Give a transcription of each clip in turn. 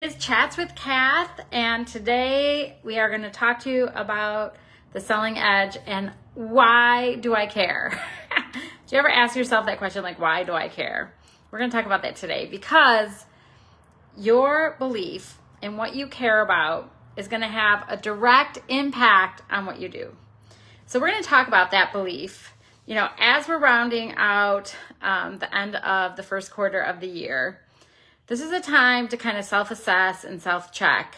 It's Chats with Kath, and today we are going to talk to you about the selling edge and why do I care? Do you ever ask yourself that question, like, why do I care? We're going to talk about that today because your belief in what you care about is going to have a direct impact on what you do. So we're going to talk about that belief, as we're rounding out the end of the first quarter of the year. This is a time to kind of self-assess and self-check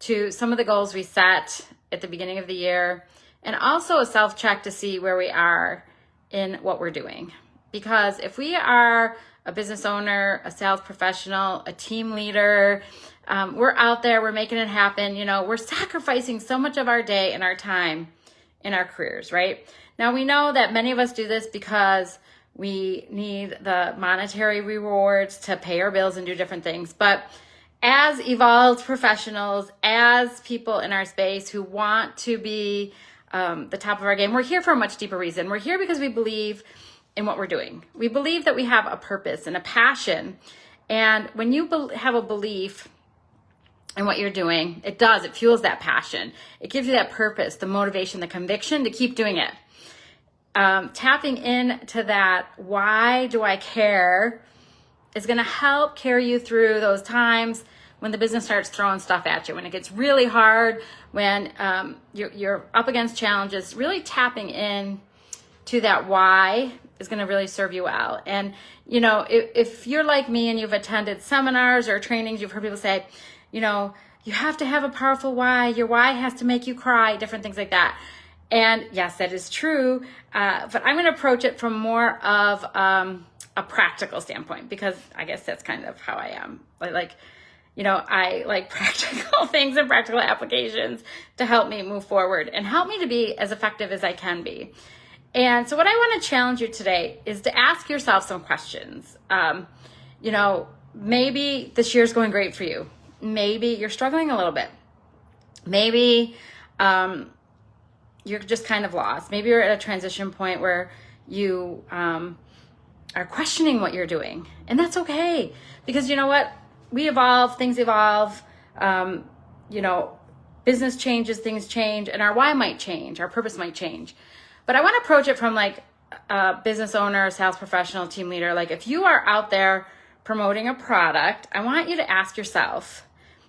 to some of the goals we set at the beginning of the year, and also a self-check to see where we are in what we're doing. Because if we are a business owner, a sales professional, a team leader, we're out there, we're making it happen, we're sacrificing so much of our day and our time in our careers, right? Now, we know that many of us do this because we need the monetary rewards to pay our bills and do different things. But as evolved professionals, as people in our space who want to be the top of our game, we're here for a much deeper reason. We're here because we believe in what we're doing. We believe that we have a purpose and a passion. And when you have a belief in what you're doing, it fuels that passion. It gives you that purpose, the motivation, the conviction to keep doing it. Tapping into that, why do I care, is going to help carry you through those times when the business starts throwing stuff at you, when it gets really hard, when you're up against challenges. Really tapping in to that why is going to really serve you well. And, if you're like me and you've attended seminars or trainings, you've heard people say, you have to have a powerful why. Your why has to make you cry, different things like that. And yes, that is true, but I'm going to approach it from more of a practical standpoint, because I guess that's kind of how I am. I like practical things and practical applications to help me move forward and help me to be as effective as I can be. And so what I want to challenge you today is to ask yourself some questions. Maybe this year's going great for you. Maybe you're struggling a little bit. Maybe you're just kind of lost. Maybe you're at a transition point where you are questioning what you're doing. And that's okay. Because you know what? We evolve, things evolve, business changes, things change, and our why might change, our purpose might change. But I want to approach it from like a business owner, sales professional, team leader. Like if you are out there promoting a product, I want you to ask yourself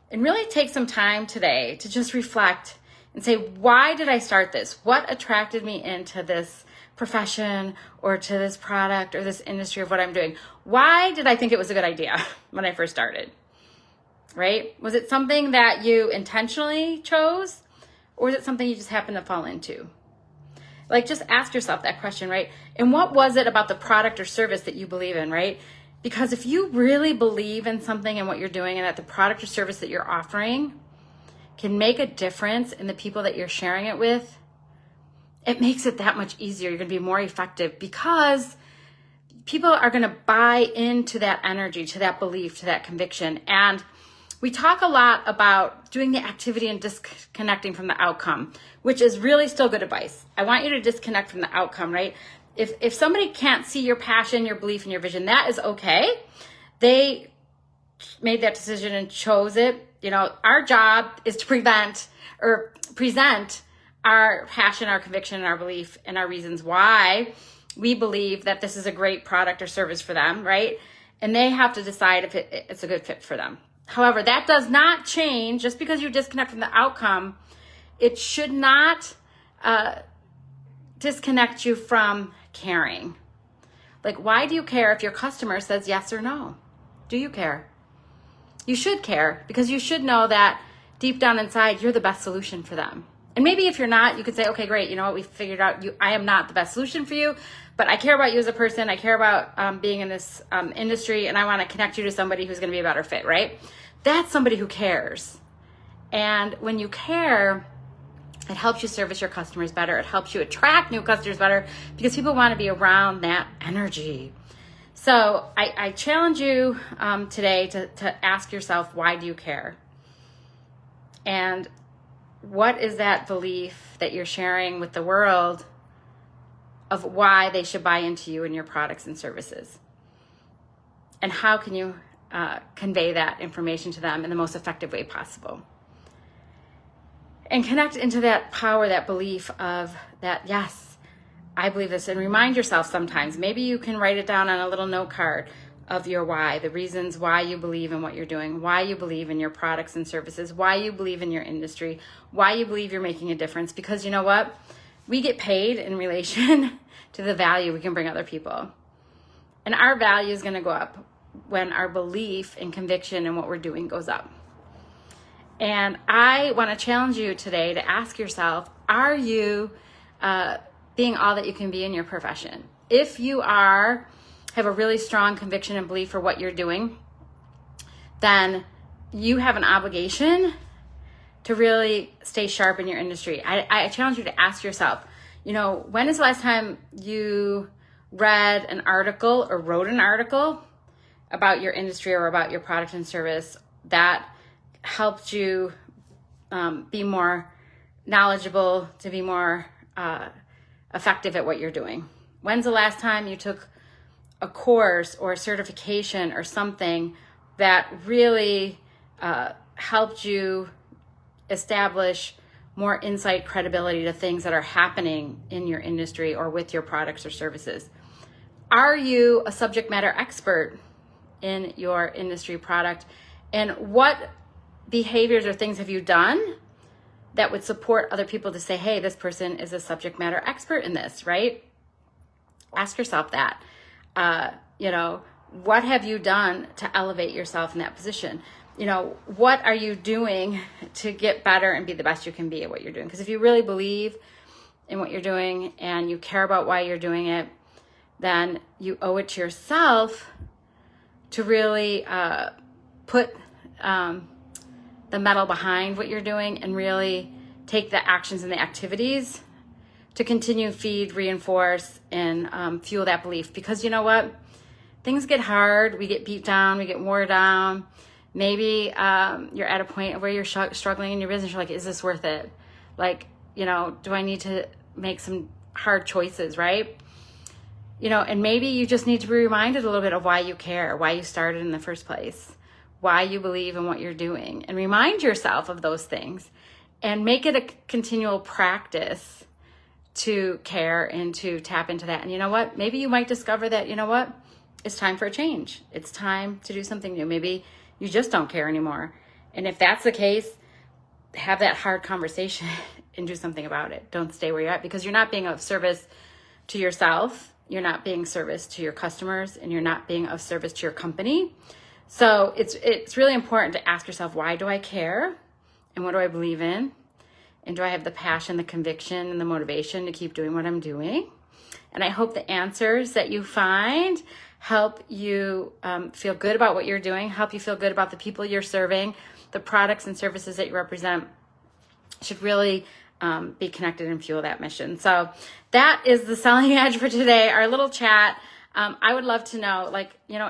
and really take some time today to just reflect and say, why did I start this? What attracted me into this profession or to this product or this industry of what I'm doing? Why did I think it was a good idea when I first started, right? Was it something that you intentionally chose, or is it something you just happened to fall into? Like, just ask yourself that question, right? And what was it about the product or service that you believe in, right? Because if you really believe in something and what you're doing, and that the product or service that you're offering can make a difference in the people that you're sharing it with, it makes it that much easier. You're going to be more effective because people are going to buy into that energy, to that belief, to that conviction. And we talk a lot about doing the activity and disconnecting from the outcome, which is really still good advice. I want you to disconnect from the outcome, right? If somebody can't see your passion, your belief, and your vision, that is okay. They made that decision and chose it. Our job is to present our passion, our conviction, and our belief, and our reasons why we believe that this is a great product or service for them, right? And they have to decide if it's a good fit for them. However, that does not change. Just because you disconnect from the outcome, it should not disconnect you from caring. Like, why do you care if your customer says yes or no? Do you care? You should care, because you should know that deep down inside, you're the best solution for them. And maybe if you're not, you could say, okay, great. You know what? We figured out I am not the best solution for you, but I care about you as a person. I care about being in this industry, and I want to connect you to somebody who's going to be a better fit, right? That's somebody who cares. And when you care, it helps you service your customers better. It helps you attract new customers better, because people want to be around that energy. So I challenge you today to ask yourself, why do you care? And what is that belief that you're sharing with the world of why they should buy into you and your products and services? And how can you convey that information to them in the most effective way possible. And connect into that power, that belief of that, yes, I believe this. And remind yourself sometimes, maybe you can write it down on a little note card of your why, the reasons why you believe in what you're doing, why you believe in your products and services, why you believe in your industry, why you believe you're making a difference. Because you know what? We get paid in relation to the value we can bring other people. And our value is going to go up when our belief and conviction in what we're doing goes up. And I want to challenge you today to ask yourself, are you being all that you can be in your profession? If you have a really strong conviction and belief for what you're doing, then you have an obligation to really stay sharp in your industry. I challenge you to ask yourself, when is the last time you read an article or wrote an article about your industry or about your product and service that helped you be more knowledgeable, to be more effective at what you're doing? When's the last time you took a course or a certification or something that really helped you establish more insight, credibility to things that are happening in your industry or with your products or services? Are you a subject matter expert in your industry product? And what behaviors or things have you done that would support other people to say, hey, this person is a subject matter expert in this, right? Ask yourself that. What have you done to elevate yourself in that position? What are you doing to get better and be the best you can be at what you're doing? Because if you really believe in what you're doing and you care about why you're doing it, then you owe it to yourself to really put the metal behind what you're doing and really take the actions and the activities to continue, feed, reinforce, and fuel that belief. Because you know what? Things get hard. We get beat down. We get wore down. Maybe you're at a point where you're struggling in your business. You're like, is this worth it? Do I need to make some hard choices, right? And maybe you just need to be reminded a little bit of why you care, why you started in the first place, why you believe in what you're doing, and remind yourself of those things and make it a continual practice to care and to tap into that. And you know what? Maybe you might discover that, it's time for a change. It's time to do something new. Maybe you just don't care anymore. And if that's the case, have that hard conversation and do something about it. Don't stay where you're at, because you're not being of service to yourself. You're not being service to your customers, and you're not being of service to your company. So it's really important to ask yourself, why do I care? And what do I believe in? And do I have the passion, the conviction, and the motivation to keep doing what I'm doing? And I hope the answers that you find help you feel good about what you're doing, help you feel good about the people you're serving, the products and services that you represent should really be connected and fuel that mission. So that is the Selling Edge for today, our little chat. I would love to know,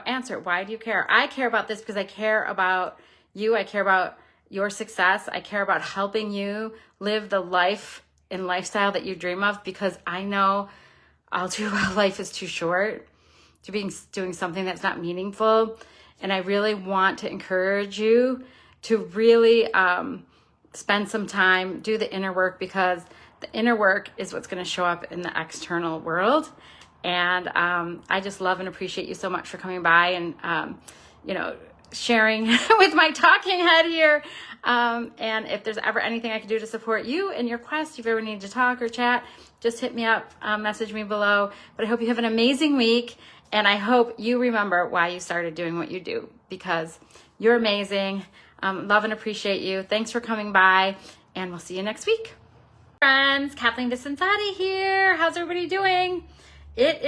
answer, why do you care? I care about this because I care about you. I care about your success. I care about helping you live the life and lifestyle that you dream of, because I know all too well life is too short to be doing something that's not meaningful. And I really want to encourage you to really spend some time, do the inner work, because the inner work is what's going to show up in the external world. And I just love and appreciate you so much for coming by and, sharing with my talking head here. And if there's ever anything I can do to support you in your quest, if you ever need to talk or chat, just hit me up, message me below. But I hope you have an amazing week. And I hope you remember why you started doing what you do, because you're amazing. Love and appreciate you. Thanks for coming by, and we'll see you next week. Friends, Kathleen DeCincati here. How's everybody doing? It is